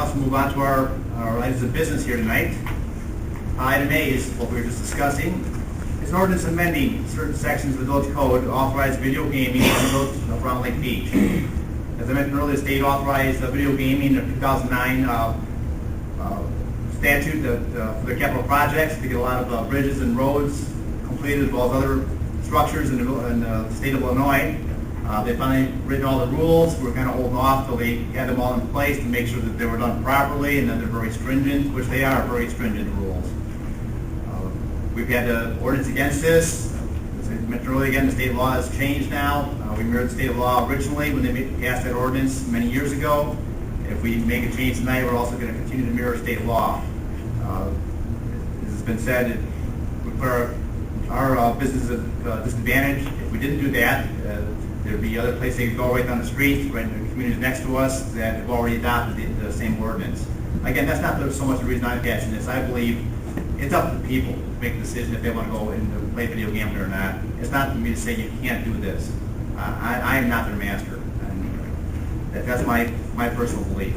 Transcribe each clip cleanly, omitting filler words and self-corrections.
let's move on to our items of business here tonight. Item A is what we were just discussing. It's an ordinance amending certain sections of the village code to authorize video gaming in the village of Round Lake Beach. As I mentioned earlier, the state authorized video gaming in 2009 statute for their capital projects to get a lot of bridges and roads completed, as well as other structures in the state of Illinois. They finally written all the rules. We're kind of holding off till they had them all in place to make sure that they were done properly and that they're very stringent, which they are very stringent rules. We've had an ordinance against this. As I mentioned earlier, again, the state law has changed now. We mirrored the state law originally when they passed that ordinance many years ago. If we make a change tonight, we're also going to continue to mirror state law. As has been said, it would put our business at a disadvantage. If we didn't do that, there'd be other places they could go right down the street, right in the communities next to us that have already adopted the same ordinance. Again, that's not so much the reason I'm passing this. I believe it's up to the people to make a decision if they want to go and play video games or not. It's not for me to say you can't do this. I am not their master. And that's my personal belief.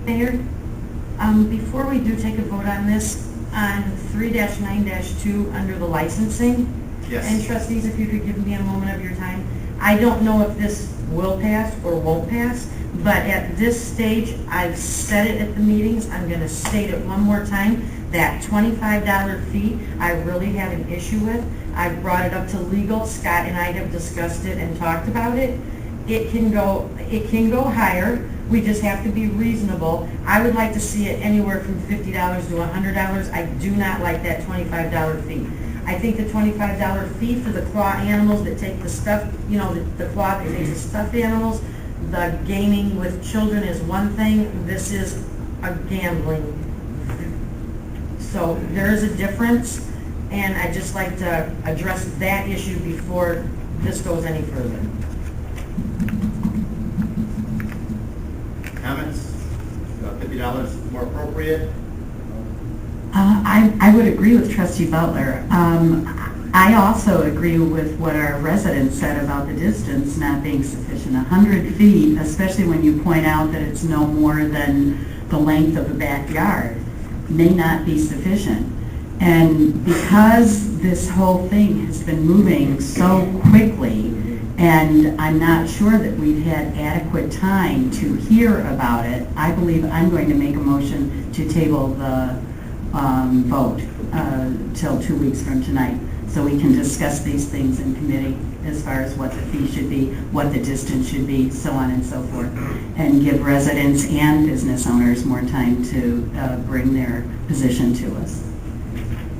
Mayor, before we do take a vote on this, on 3-9-2 under the licensing, yes. And trustees, if you could give me a moment of your time. I don't know if this will pass or won't pass, but at this stage, I've said it at the meetings, I'm going to state it one more time, that $25 fee I really have an issue with. I've brought it up to legal, Scott and I have discussed it and talked about it. It can go higher, we just have to be reasonable. I would like to see it anywhere from $50 to $100. I do not like that $25 fee. I think the $25 fee for the claw animals that take the stuff, the claw that takes the stuffed animals, the gaming with children is one thing, this is a gambling. So there is a difference, and I'd just like to address that issue before this goes any further. Comments? $50 more appropriate? I would agree with Trustee Butler. I also agree with what our resident said about the distance not being sufficient. 100 feet, especially when you point out that it's no more than the length of a backyard, may not be sufficient. And because this whole thing has been moving so quickly, and I'm not sure that we've had adequate time to hear about it, I believe I'm going to make a motion to table the vote till 2 weeks from tonight, so we can discuss these things in committee as far as what the fee should be, what the distance should be, so on and so forth, and give residents and business owners more time to bring their position to us.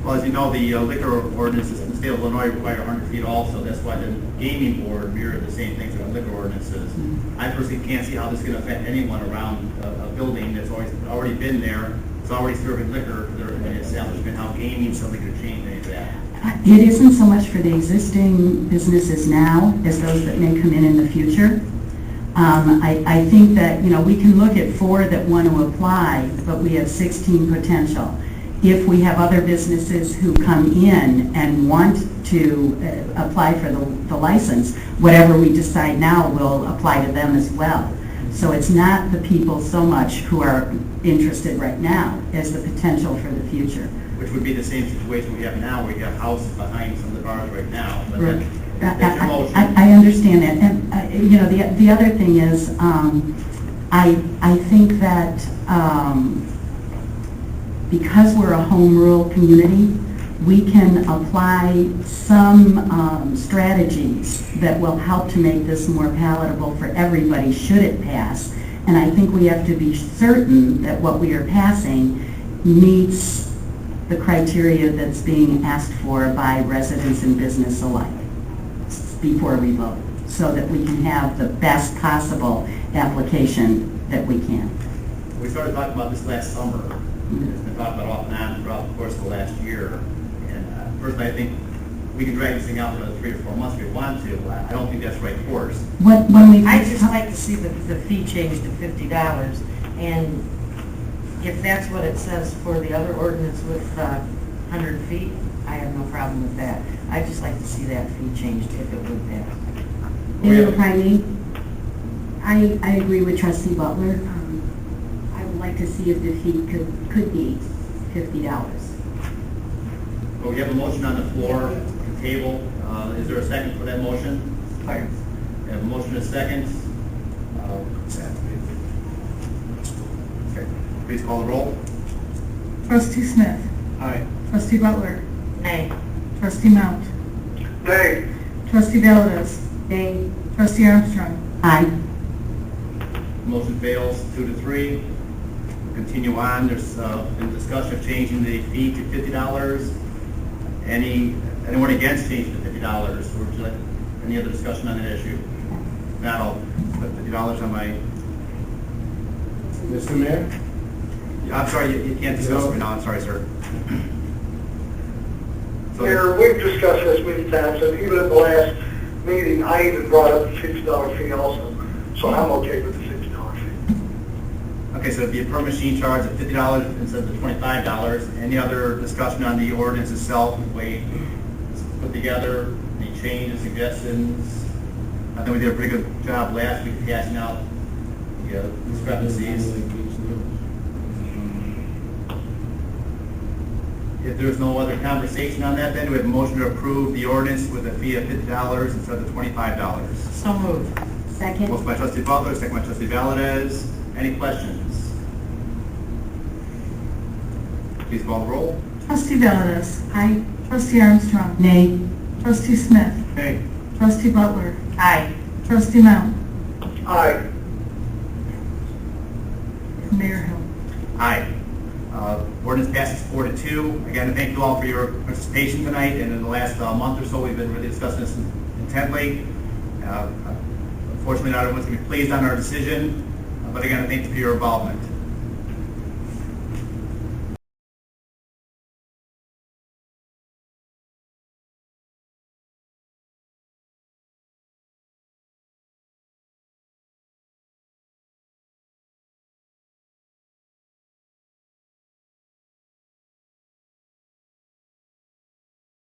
Well, as you know, the liquor ordinances in the state of Illinois require 100 feet also. That's why the gaming board mirrored the same things that liquor ordinances. I personally can't see how this is going to affect anyone around a building that's already been there. It's already serving liquor for their establishment. How gaming is something going to change any of that? It isn't so much for the existing businesses now as those that may come in the future. I think that, we can look at 4 that want to apply, but we have 16 potential. If we have other businesses who come in and want to apply for the license, whatever we decide now will apply to them as well. So it's not the people so much who are interested right now as the potential for the future. Which would be the same situation we have now, where you have houses behind some of the bars right now. But Right. that's your motion. I understand that. And, the other thing is, I think that because we're a home rule community, we can apply some strategies that will help to make this more palatable for everybody should it pass. And I think we have to be certain that what we are passing meets the criteria that's being asked for by residents and business alike before we vote, so that we can have the best possible application that we can. We started talking about this last summer. It's been talked about off and on throughout the course of the last year. And personally, I think we can drag this thing out for another 3 or 4 months if we want to. I don't think that's the right course. I'd just like to see the fee changed to $50, and if that's what it says for the other ordinance with 100 feet, I have no problem with that. I'd just like to see that fee changed if it would pass. Mayor Prime, I agree with Trustee Butler. like to see if the fee could be $50. Well, we have a motion on the floor, the table. Is there a second for that motion? Fire. We have a motion and a second. Okay, please call the roll. Trustee Smith. Aye. Trustee Butler. Nay. Trustee Mount. Nay. Trustee Valdez. Nay. Trustee Armstrong. Aye. Motion fails 2-3. We'll continue on. There's been discussion of changing the fee to $50. Anyone against changing to $50? Or would you like any other discussion on that issue? Now, I'll put $50 on my... Mr. Mayor? I'm sorry, you can't discuss it right now. I'm sorry, sir. So, Mayor, we've discussed this many times, and even at the last meeting, I even brought up the $60 fee also, so I'm okay with the $60 fee. okay, so it'd be a per machine charge of $50 instead of the $25. Any other discussion on the ordinance itself, the way it's put together, any changes, suggestions? I think we did a pretty good job last week passing out the discrepancies. If there's no other conversation on that, then we have a motion to approve the ordinance with a fee of $50 instead of the $25. So moved. Second. Motion by trustee Butler, second by trustee Valdez. Any questions? Please call the roll. Trustee Valdez. Aye. Trustee Armstrong. Nay. Trustee Smith. Hey. Trustee Butler. Aye. Trustee Mount. Aye. Mayor Hill. Aye. Ordinance passes 4-2. Again, thank you all for your participation tonight, and in the last month or so, we've been really discussing this intently. Unfortunately, not everyone's going to be pleased on our decision, but again, thank you for your involvement.